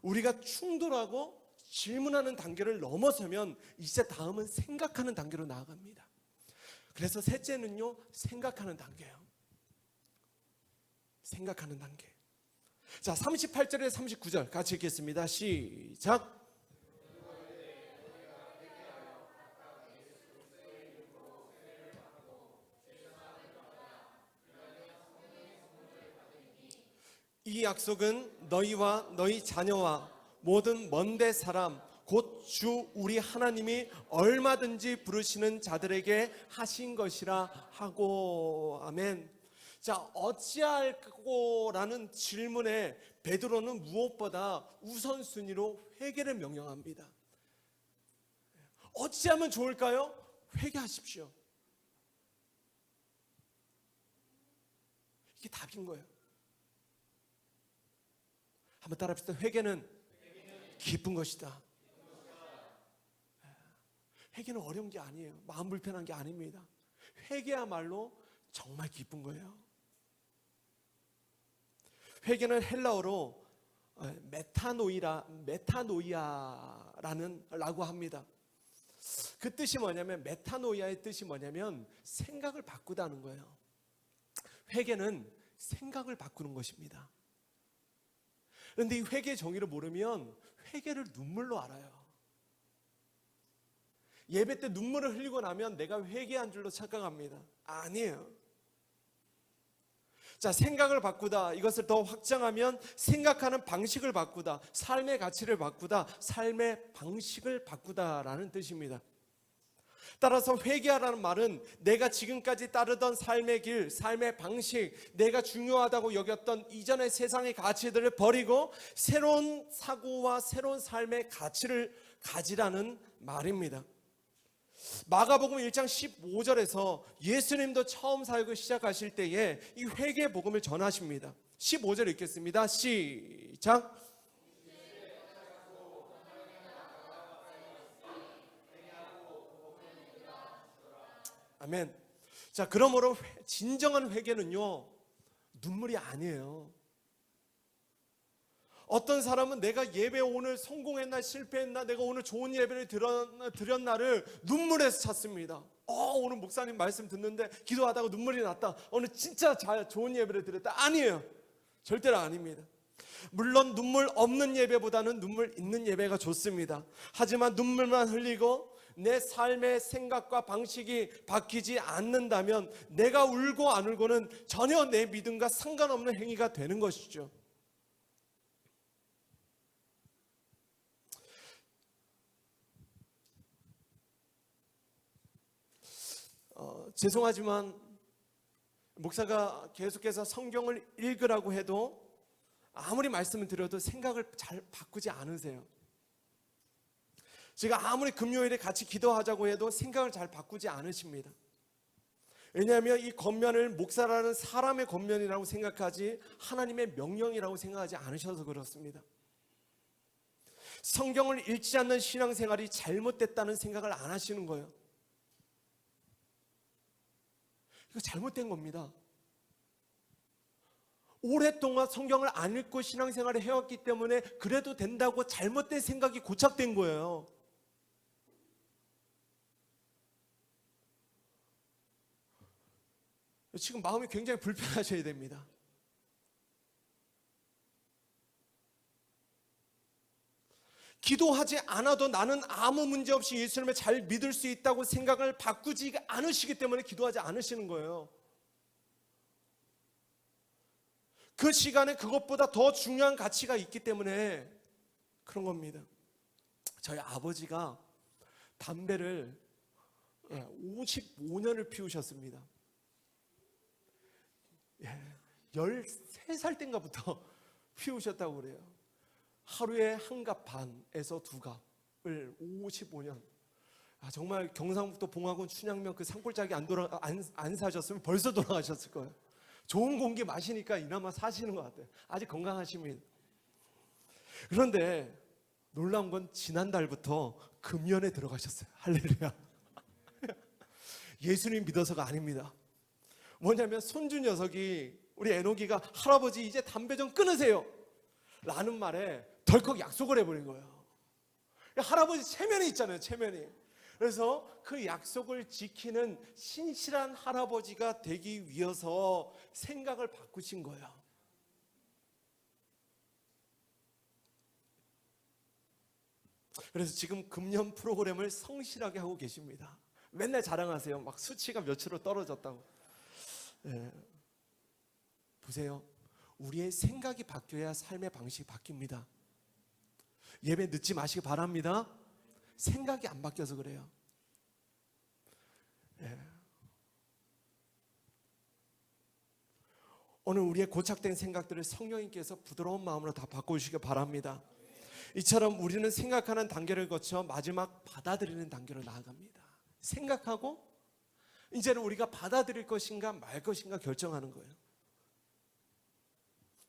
우리가 충돌하고 질문하는 단계를 넘어서면 이제 다음은 생각하는 단계로 나아갑니다. 그래서 셋째는요 생각하는 단계예요. 생각하는 단계. 자, 38절에 39절 같이 읽겠습니다. 시작. 이 약속은 너희와 너희 자녀와 모든 먼데 사람 곧 주 우리 하나님이 얼마든지 부르시는 자들에게 하신 것이라 하고. 아멘. 자, 어찌할꼬라는 질문에 베드로는 무엇보다 우선순위로 회개를 명령합니다. 어찌하면 좋을까요? 회개하십시오. 이게 답인 거예요. 한번 따라합시다. 회개는 기쁜 것이다. 회개는 어려운 게 아니에요. 마음 불편한 게 아닙니다. 회개야말로 정말 기쁜 거예요. 회개는 헬라어로 메타노이아라고 합니다. 그 뜻이 뭐냐면, 메타노이아의 뜻이 뭐냐면 생각을 바꾸다는 거예요. 회개는 생각을 바꾸는 것입니다. 그런데 이 회개의 정의를 모르면 회개를 눈물로 알아요. 예배 때 눈물을 흘리고 나면 내가 회개한 줄로 착각합니다. 아니에요. 자, 생각을 바꾸다, 이것을 더 확장하면 생각하는 방식을 바꾸다, 삶의 가치를 바꾸다, 삶의 방식을 바꾸다라는 뜻입니다. 따라서 회개하라는 말은 내가 지금까지 따르던 삶의 길, 삶의 방식, 내가 중요하다고 여겼던 이전의 세상의 가치들을 버리고 새로운 사고와 새로운 삶의 가치를 가지라는 말입니다. 마가복음 1장 15절에서 예수님도 처음 사역을 시작하실 때에 이 회개 복음을 전하십니다. 15절 읽겠습니다. 시작. 아멘. 자, 그러므로 진정한 회개는요, 눈물이 아니에요. 어떤 사람은 내가 예배 오늘 성공했나 실패했나, 내가 오늘 좋은 예배를 드렸나를 눈물에서 찾습니다. 오늘 목사님 말씀 듣는데 기도하다가 눈물이 났다. 오늘 진짜 좋은 예배를 드렸다. 아니에요. 절대로 아닙니다. 물론 눈물 없는 예배보다는 눈물 있는 예배가 좋습니다. 하지만 눈물만 흘리고 내 삶의 생각과 방식이 바뀌지 않는다면 내가 울고 안 울고는 전혀 내 믿음과 상관없는 행위가 되는 것이죠. 죄송하지만 목사가 계속해서 성경을 읽으라고 해도 아무리 말씀을 드려도 생각을 잘 바꾸지 않으세요. 제가 아무리 금요일에 같이 기도하자고 해도 생각을 잘 바꾸지 않으십니다. 왜냐하면 이 권면을 목사라는 사람의 권면이라고 생각하지 하나님의 명령이라고 생각하지 않으셔서 그렇습니다. 성경을 읽지 않는 신앙생활이 잘못됐다는 생각을 안 하시는 거예요. 이거 잘못된 겁니다. 오랫동안 성경을 안 읽고 신앙생활을 해왔기 때문에 그래도 된다고 잘못된 생각이 고착된 거예요. 지금 마음이 굉장히 불편하셔야 됩니다. 기도하지 않아도 나는 아무 문제 없이 예수님을 잘 믿을 수 있다고 생각을 바꾸지 않으시기 때문에 기도하지 않으시는 거예요. 그 시간에 그것보다 더 중요한 가치가 있기 때문에 그런 겁니다. 저희 아버지가 담배를 55년을 피우셨습니다. 13살 땐가부터 피우셨다고 그래요. 하루에 한 갑 반에서 두 갑을 55년. 정말 경상북도 봉화군 춘향면 그 산골짜기 안 사셨으면 벌써 돌아가셨을 거예요. 좋은 공기 마시니까 이나마 사시는 것 같아요. 아직 건강하십니다. 그런데 놀라운 건 지난달부터 금연에 들어가셨어요. 할렐루야. 예수님 믿어서가 아닙니다. 뭐냐면 손주 녀석이, 우리 애녹이가 할아버지 이제 담배 좀 끊으세요 라는 말에 덜컥 약속을 해버린 거예요. 할아버지 체면이 있잖아요. 체면이. 그래서 그 약속을 지키는 신실한 할아버지가 되기 위해서 생각을 바꾸신 거예요. 그래서 지금 금연 프로그램을 성실하게 하고 계십니다. 맨날 자랑하세요. 막 수치가 몇으로 떨어졌다고. 보세요. 우리의 생각이 바뀌어야 삶의 방식이 바뀝니다. 예배 늦지 마시기 바랍니다. 생각이 안 바뀌어서 그래요. 예. 오늘 우리의 고착된 생각들을 성령님께서 부드러운 마음으로 다 바꿔주시기 바랍니다. 이처럼 우리는 생각하는 단계를 거쳐 마지막 받아들이는 단계로 나아갑니다. 생각하고 이제는 우리가 받아들일 것인가 말 것인가 결정하는 거예요.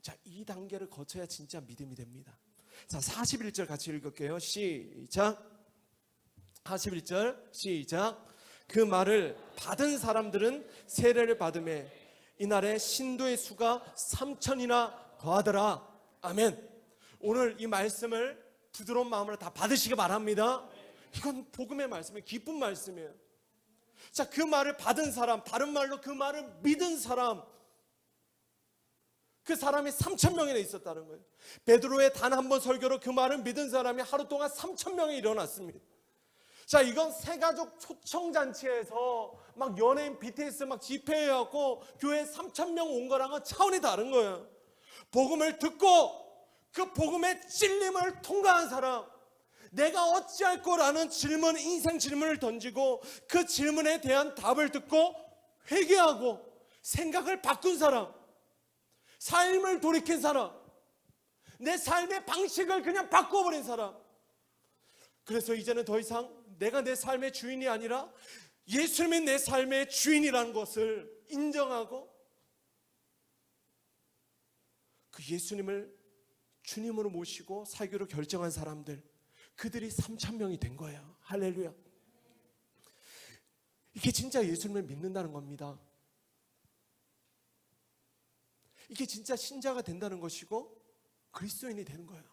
자, 이 단계를 거쳐야 진짜 믿음이 됩니다. 자, 41절 같이 읽을게요. 시작. 41절 시작. 그 말을 받은 사람들은 세례를 받음에 이날에 신도의 수가 3,000이나 더하더라. 아멘. 오늘 이 말씀을 부드러운 마음으로 다 받으시기 바랍니다. 이건 복음의 말씀이에요. 기쁜 말씀이에요. 자, 그 말을 받은 사람, 다른 말로 그 말을 믿은 사람, 그 사람이 3,000명이나 있었다는 거예요. 베드로의 단 한 번 설교로 그 말을 믿은 사람이 하루 동안 3,000명이 일어났습니다. 자, 이건 새가족 초청잔치에서 막 연예인 BTS 막 집회해갖고 교회에 3,000명 온 거랑은 차원이 다른 거예요. 복음을 듣고 그 복음의 찔림을 통과한 사람, 내가 어찌할 거라는 질문, 인생 질문을 던지고 그 질문에 대한 답을 듣고 회개하고 생각을 바꾼 사람, 삶을 돌이킨 사람, 내 삶의 방식을 그냥 바꿔버린 사람. 그래서 이제는 더 이상 내가 내 삶의 주인이 아니라 예수님이 내 삶의 주인이라는 것을 인정하고 그 예수님을 주님으로 모시고 살기로 결정한 사람들, 그들이 3,000명이 된 거예요. 할렐루야. 이게 진짜 예수님을 믿는다는 겁니다. 이게 진짜 신자가 된다는 것이고 그리스도인이 되는 거예요.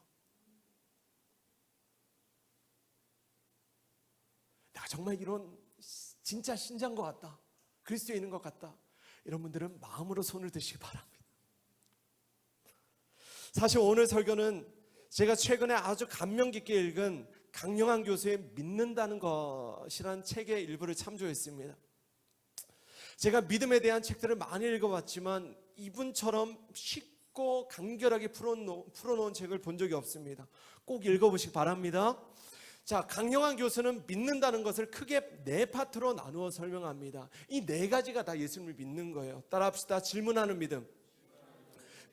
내가 정말 이런 진짜 신자인 것 같다, 그리스도인인 것 같다, 이런 분들은 마음으로 손을 드시기 바랍니다. 사실 오늘 설교는 제가 최근에 아주 감명 깊게 읽은 강영한 교수의 믿는다는 것이라는 책의 일부를 참조했습니다. 제가 믿음에 대한 책들을 많이 읽어봤지만 이분처럼 쉽고 간결하게 풀어놓은 책을 본 적이 없습니다. 꼭 읽어보시기 바랍니다. 자, 강영한 교수는 믿는다는 것을 크게 네 파트로 나누어 설명합니다. 이 네 가지가 다 예수님을 믿는 거예요. 따라합시다. 질문하는 믿음,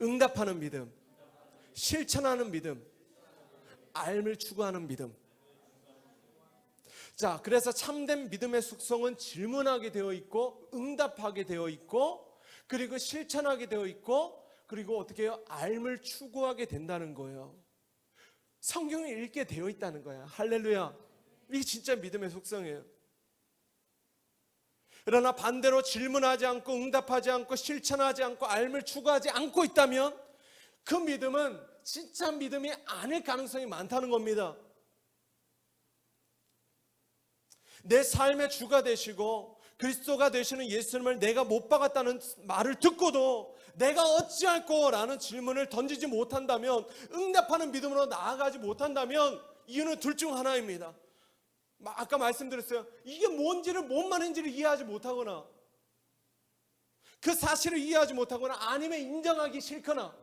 응답하는 믿음, 실천하는 믿음, 알을 추구하는 믿음. 자, 그래서 참된 믿음의 숙성은 질문하게 되어 있고 응답하게 되어 있고 그리고 실천하게 되어 있고 그리고 어떻게 해요? 알을 추구하게 된다는 거예요. 성경을 읽게 되어 있다는 거야. 할렐루야. 이게 진짜 믿음의 속성이에요. 그러나 반대로 질문하지 않고 응답하지 않고 실천하지 않고 알을 추구하지 않고 있다면 그 믿음은 진짜 믿음이 아닐 가능성이 많다는 겁니다. 내 삶의 주가 되시고 그리스도가 되시는 예수님을 내가 못 박았다는 말을 듣고도 내가 어찌할 거라는 질문을 던지지 못한다면, 응답하는 믿음으로 나아가지 못한다면 이유는 둘 중 하나입니다. 아까 말씀드렸어요. 이게 뭔지를, 뭔 말인지를 이해하지 못하거나 그 사실을 이해하지 못하거나 아니면 인정하기 싫거나.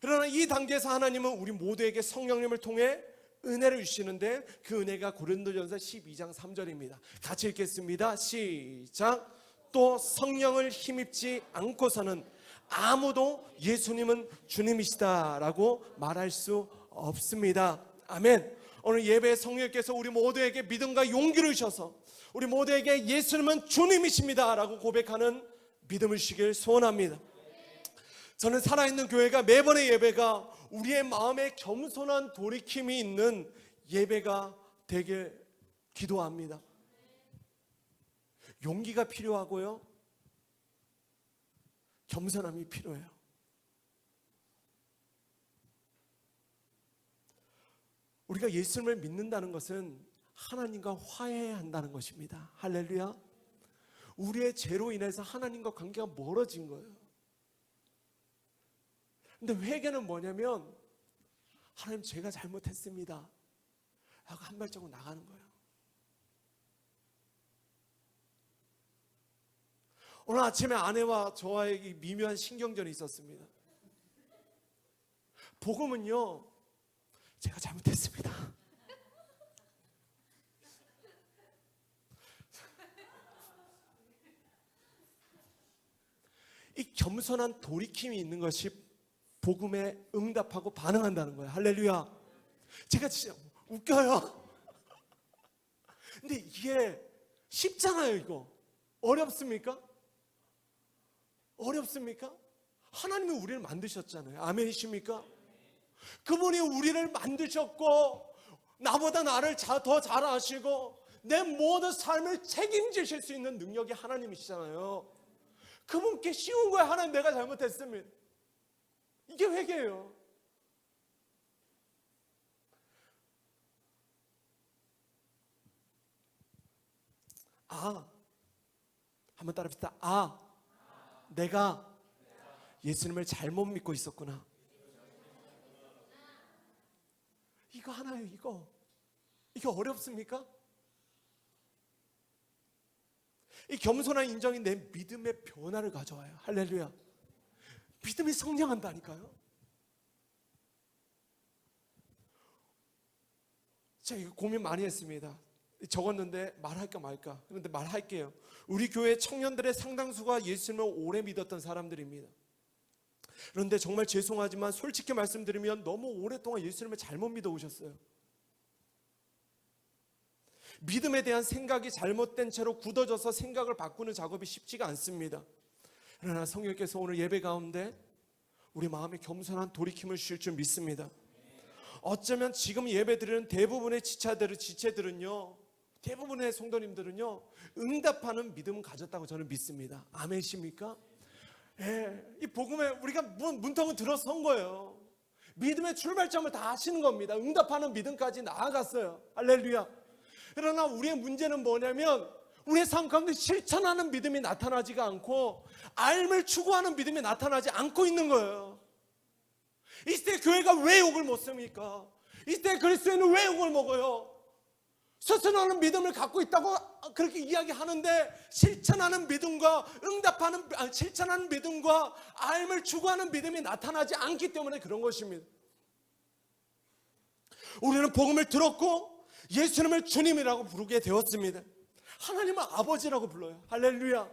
그러나 이 단계에서 하나님은 우리 모두에게 성령님을 통해 은혜를 주시는데 그 은혜가 고린도전서 12장 3절입니다. 같이 읽겠습니다. 시작. 또 성령을 힘입지 않고서는 아무도 예수님은 주님이시다라고 말할 수 없습니다. 아멘. 오늘 예배에 성령께서 우리 모두에게 믿음과 용기를 주셔서 우리 모두에게 예수님은 주님이십니다 라고 고백하는 믿음을 주시길 소원합니다. 저는 살아있는 교회가 매번의 예배가 우리의 마음에 겸손한 돌이킴이 있는 예배가 되길 기도합니다. 용기가 필요하고요, 겸손함이 필요해요. 우리가 예수님을 믿는다는 것은 하나님과 화해해야 한다는 것입니다. 할렐루야. 우리의 죄로 인해서 하나님과 관계가 멀어진 거예요. 근데 회개는 뭐냐면 하나님, 제가 잘못했습니다 라고 한 발자국 나가는 거예요. 오늘 아침에 아내와 저와의 미묘한 신경전이 있었습니다. 복음은요, 제가 잘못했습니다. 이 겸손한 돌이킴이 있는 것이 복음에 응답하고 반응한다는 거예요. 할렐루야. 제가 진짜 웃겨요. 근데 이게 쉽잖아요. 이거 어렵습니까? 어렵습니까? 하나님이 우리를 만드셨잖아요. 아멘이십니까? 그분이 우리를 만드셨고 나보다 나를 더 잘 아시고 내 모든 삶을 책임지실 수 있는 능력이 하나님이시잖아요. 그분께 쉬운 거예요. 하나님, 내가 잘못했습니다. 이게 회개예요. 한번 따라합시다. 내가 예수님을 잘못 믿고 있었구나. 이거 하나요. 이게 어렵습니까? 이 겸손한 인정이 내 믿음의 변화를 가져와요. 할렐루야. 믿음이 성장한다니까요. 제가 이거 고민 많이 했습니다. 적었는데 말할까 말까. 그런데 말할게요. 우리 교회 청년들의 상당수가 예수님을 오래 믿었던 사람들입니다. 그런데 정말 죄송하지만 솔직히 말씀드리면 너무 오랫동안 예수님을 잘못 믿어 오셨어요. 믿음에 대한 생각이 잘못된 채로 굳어져서 생각을 바꾸는 작업이 쉽지가 않습니다. 그러나 성령께서 오늘 예배 가운데 우리 마음에 겸손한 돌이킴을 주실 줄 믿습니다. 어쩌면 지금 예배드리는 대부분의 지체들은요, 대부분의 성도님들은요, 응답하는 믿음을 가졌다고 저는 믿습니다. 아멘이십니까? 이 복음에 우리가 문턱을 들어선 거예요. 믿음의 출발점을 다 하시는 겁니다. 응답하는 믿음까지 나아갔어요. 할렐루야. 그러나 우리의 문제는 뭐냐면 우리의 삶 가운데 실천하는 믿음이 나타나지가 않고 알을 추구하는 믿음이 나타나지 않고 있는 거예요. 이 시대 교회가 왜 욕을 먹습니까? 이 시대 그리스도인은 왜 욕을 먹어요? 스스로는 믿음을 갖고 있다고 그렇게 이야기하는데 실천하는 믿음과 실천하는 믿음과 알을 추구하는 믿음이 나타나지 않기 때문에 그런 것입니다. 우리는 복음을 들었고 예수님을 주님이라고 부르게 되었습니다. 하나님을 아버지라고 불러요. 할렐루야.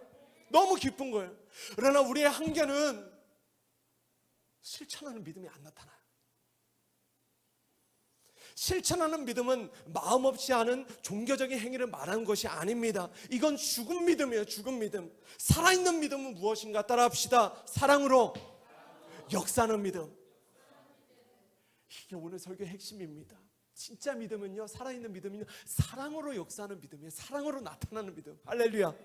너무 기쁜 거예요. 그러나 우리의 한계는 실천하는 믿음이 안 나타나요. 실천하는 믿음은 마음 없이 하는 종교적인 행위를 말하는 것이 아닙니다. 이건 죽은 믿음이에요. 죽은 믿음. 살아있는 믿음은 무엇인가 따라합시다. 사랑으로 역사하는 믿음. 이게 오늘 설교의 핵심입니다. 진짜 믿음은요, 살아있는 믿음은요, 사랑으로 역사하는 믿음이에요. 사랑으로 나타나는 믿음. 할렐루야.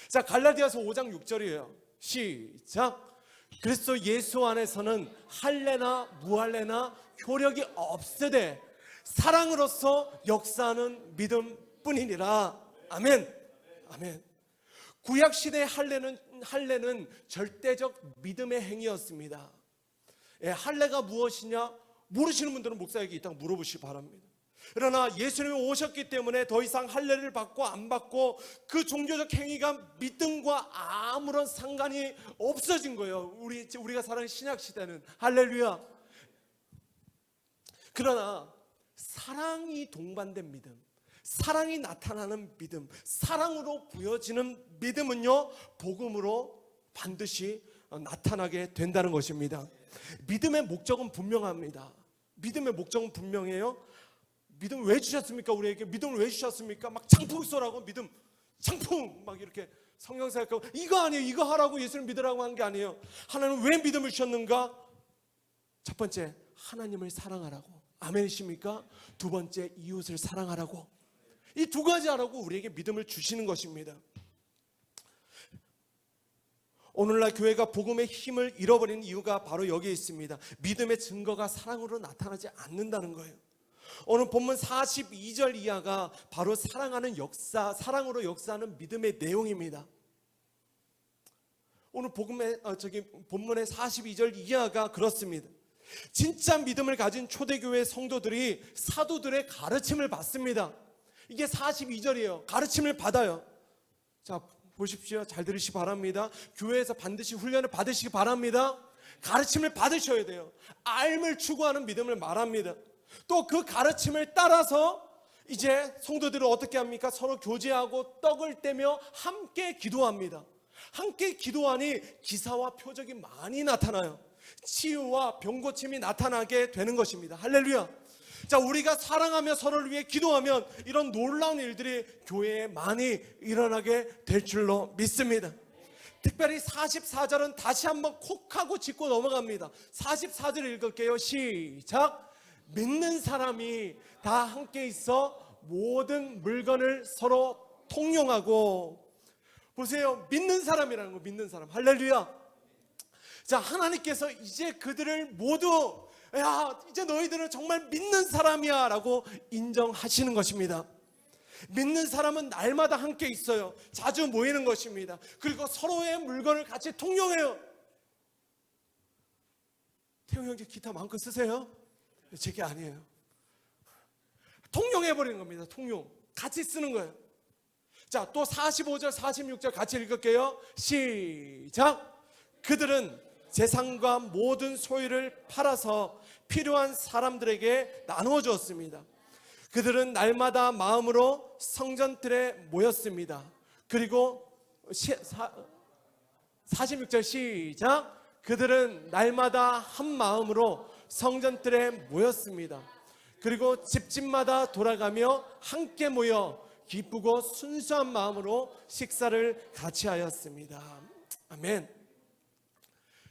자, 갈라디아서 5장 6절이에요. 시작. 그리스도 예수 안에서는 할례나 무할례나 효력이 없으되 사랑으로서 역사하는 믿음뿐이니라. 아멘. 아멘. 구약 시대의 할례는 절대적 믿음의 행위였습니다. 할례가 무엇이냐? 모르시는 분들은 목사에게 이따 물어보시기 바랍니다. 그러나 예수님이 오셨기 때문에 더 이상 할례를 받고 안 받고 그 종교적 행위가 믿음과 아무런 상관이 없어진 거예요. 우리가 살아가는 신약 시대는. 할렐루야. 그러나 사랑이 동반된 믿음, 사랑이 나타나는 믿음, 사랑으로 보여지는 믿음은요, 복음으로 반드시 나타나게 된다는 것입니다. 믿음의 목적은 분명합니다. 믿음의 목적은 분명해요. 믿음 왜 주셨습니까? 우리에게 믿음을 왜 주셨습니까? 막 창풍 쏘라고 믿음, 창풍 막 이렇게 성경 생각하고 이거 아니에요. 이거 하라고 예수를 믿으라고 한 게 아니에요. 하나님은 왜 믿음을 주셨는가? 첫 번째, 하나님을 사랑하라고. 아멘이십니까? 두 번째, 이웃을 사랑하라고. 이 두 가지 하라고 우리에게 믿음을 주시는 것입니다. 오늘날 교회가 복음의 힘을 잃어버린 이유가 바로 여기에 있습니다. 믿음의 증거가 사랑으로 나타나지 않는다는 거예요. 오늘 본문 42절 이하가 바로 사랑하는 역사, 사랑으로 역사하는 믿음의 내용입니다. 오늘 본문의 42절 이하가 그렇습니다. 진짜 믿음을 가진 초대교회 성도들이 사도들의 가르침을 받습니다. 이게 42절이에요. 가르침을 받아요. 자, 보십시오. 잘 들으시기 바랍니다. 교회에서 반드시 훈련을 받으시기 바랍니다. 가르침을 받으셔야 돼요. 알을 추구하는 믿음을 말합니다. 또 그 가르침을 따라서 이제 성도들은 어떻게 합니까? 서로 교제하고 떡을 떼며 함께 기도합니다. 함께 기도하니 기사와 표적이 많이 나타나요. 치유와 병고침이 나타나게 되는 것입니다. 할렐루야. 자, 우리가 사랑하며 서로를 위해 기도하면 이런 놀라운 일들이 교회에 많이 일어나게 될 줄로 믿습니다. 특별히 44절은 다시 한번 콕 하고 짚고 넘어갑니다. 44절 읽을게요. 시작. 믿는 사람이 다 함께 있어 모든 물건을 서로 통용하고. 보세요. 믿는 사람이라는 거, 믿는 사람. 할렐루야. 자, 하나님께서 이제 그들을 모두, 야, 이제 너희들은 정말 믿는 사람이야 라고 인정하시는 것입니다. 믿는 사람은 날마다 함께 있어요. 자주 모이는 것입니다. 그리고 서로의 물건을 같이 통용해요. 태용 형제 기타 마음껏 쓰세요. 제게 아니에요. 통용해버리는 겁니다. 통용. 같이 쓰는 거예요. 자, 또 45절 46절 같이 읽을게요. 시작. 그들은 재산과 모든 소유를 팔아서 필요한 사람들에게 나누어 주었습니다. 그들은 날마다 마음으로 성전들에 모였습니다. 그리고 46절 시작. 그들은 날마다 한 마음으로 성전들에 모였습니다. 그리고 집집마다 돌아가며 함께 모여 기쁘고 순수한 마음으로 식사를 같이 하였습니다. 아멘.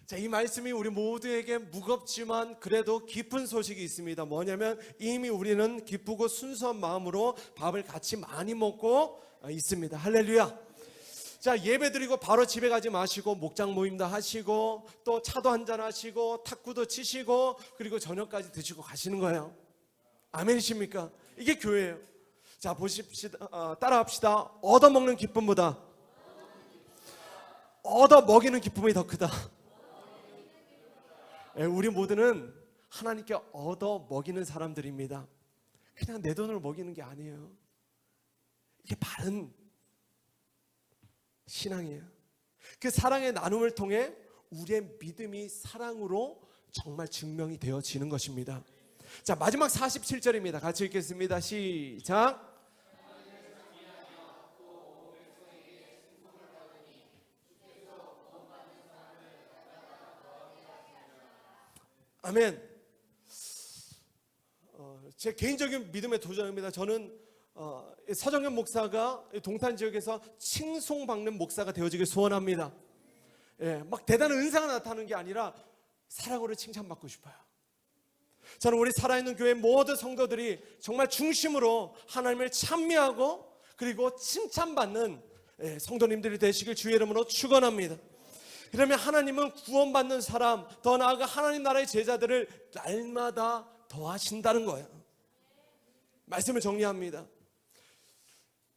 자, 이 말씀이 우리 모두에게 무겁지만 그래도 깊은 소식이 있습니다. 뭐냐면 이미 우리는 기쁘고 순수한 마음으로 밥을 같이 많이 먹고 있습니다. 할렐루야. 자, 예배 드리고 바로 집에 가지 마시고 목장 모임도 하시고 또 차도 한잔 하시고 탁구도 치시고 그리고 저녁까지 드시고 가시는 거예요. 아멘이십니까? 이게 교회예요. 자, 보십시다. 따라합시다. 얻어먹는 기쁨보다 얻어먹이는 기쁨이 더 크다. 우리 모두는 하나님께 얻어먹이는 사람들입니다. 그냥 내 돈을 먹이는 게 아니에요. 이게 바른 신앙이에요. 그 사랑의 나눔을 통해 우리의 믿음이 사랑으로 정말 증명이 되어지는 것입니다. 자, 마지막 47절입니다. 같이 읽겠습니다. 시작. 아멘. 제 개인적인 믿음의 도전입니다. 저는 서정현 목사가 동탄 지역에서 칭송받는 목사가 되어지길 소원합니다. 막 대단한 은사가 나타나는 게 아니라 사랑으로 칭찬받고 싶어요. 저는 우리 살아있는 교회 모든 성도들이 정말 중심으로 하나님을 찬미하고 그리고 칭찬받는 성도님들이 되시길 주의 이름으로 축원합니다. 그러면 하나님은 구원받는 사람, 더 나아가 하나님 나라의 제자들을 날마다 더하신다는 거예요. 말씀을 정리합니다.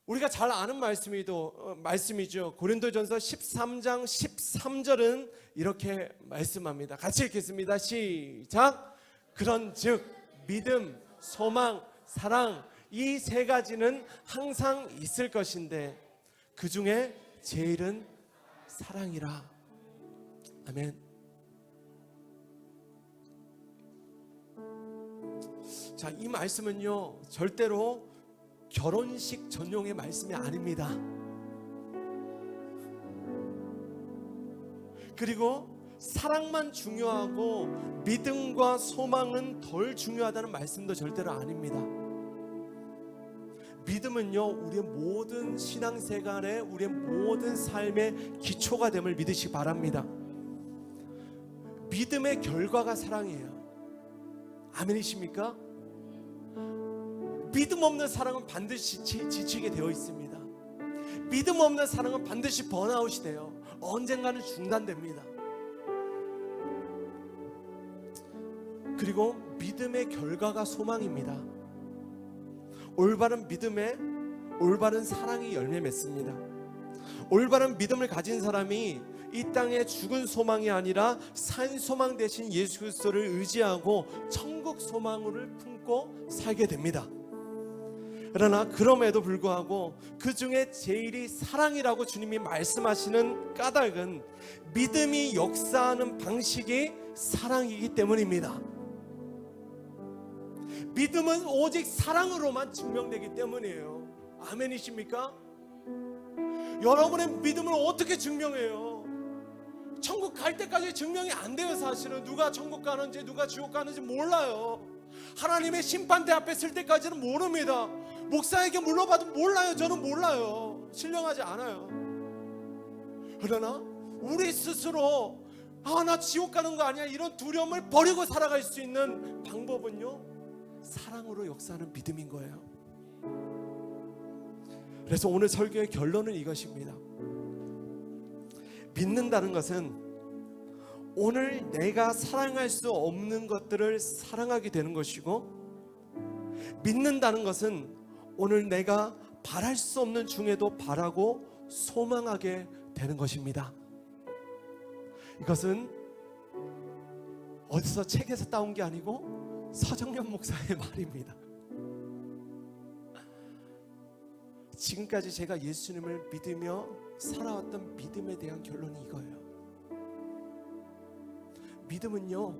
우리가 잘 아는 말씀이죠. 고린도전서 13장 13절은 이렇게 말씀합니다. 같이 읽겠습니다. 시작. 그런즉 믿음, 소망, 사랑 이 세 가지는 항상 있을 것인데 그 중에 제일은 사랑이라. 아멘. 자, 이 말씀은요 절대로 결혼식 전용의 말씀이 아닙니다. 그리고 사랑만 중요하고 믿음과 소망은 덜 중요하다는 말씀도 절대로 아닙니다. 믿음은요 우리의 모든 신앙생활에 우리의 모든 삶의 기초가 됨을 믿으시기 바랍니다. 믿음의 결과가 사랑이에요. 아멘이십니까? 믿음 없는 사랑은 반드시 지치게 되어 있습니다. 믿음 없는 사랑은 반드시 번아웃이 돼요. 언젠가는 중단됩니다. 그리고 믿음의 결과가 소망입니다. 올바른 믿음에 올바른 사랑이 열매 맺습니다. 올바른 믿음을 가진 사람이 이 땅에 죽은 소망이 아니라 산 소망 대신 예수 그리스도를 의지하고 천국 소망을 품고 살게 됩니다. 그러나 그럼에도 불구하고 그 중에 제일이 사랑이라고 주님이 말씀하시는 까닭은 믿음이 역사하는 방식이 사랑이기 때문입니다. 믿음은 오직 사랑으로만 증명되기 때문이에요. 아멘이십니까? 여러분의 믿음을 어떻게 증명해요? 천국 갈 때까지 증명이 안 돼요. 사실은 누가 천국 가는지 누가 지옥 가는지 몰라요. 하나님의 심판대 앞에 설 때까지는 모릅니다. 목사에게 물어봐도 몰라요. 저는 몰라요. 신령하지 않아요. 그러나 우리 스스로 나 지옥 가는 거 아니야, 이런 두려움을 버리고 살아갈 수 있는 방법은요, 사랑으로 역사하는 믿음인 거예요. 그래서 오늘 설교의 결론은 이것입니다. 믿는다는 것은 오늘 내가 사랑할 수 없는 것들을 사랑하게 되는 것이고, 믿는다는 것은 오늘 내가 바랄 수 없는 중에도 바라고 소망하게 되는 것입니다. 이것은 어디서 책에서 따온 게 아니고 서정연 목사의 말입니다. 지금까지 제가 예수님을 믿으며 살아왔던 믿음에 대한 결론이 이거예요. 믿음은요,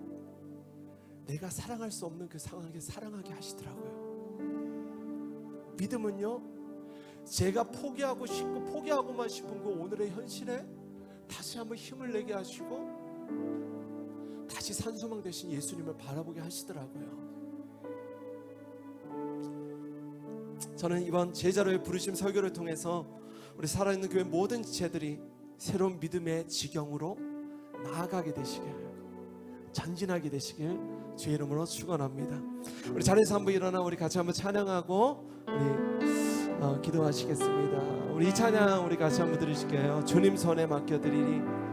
내가 사랑할 수 없는 그 상황에 사랑하게 하시더라고요. 믿음은요, 제가 포기하고 싶고 포기하고만 싶은 그 오늘의 현실에 다시 한번 힘을 내게 하시고 다시 산소망 되신 예수님을 바라보게 하시더라고요. 저는 이번 제자로의 부르심 설교를 통해서 우리 살아있는 교회 모든 지체들이 새로운 믿음의 지경으로 나아가게 되시길, 전진하게 되시길 주의 이름으로 축원합니다. 우리 자리에서 한번 일어나 우리 같이 한번 찬양하고 우리 기도하시겠습니다. 우리 이 찬양 우리 같이 한번 들으실게요. 주님 손에 맡겨드리니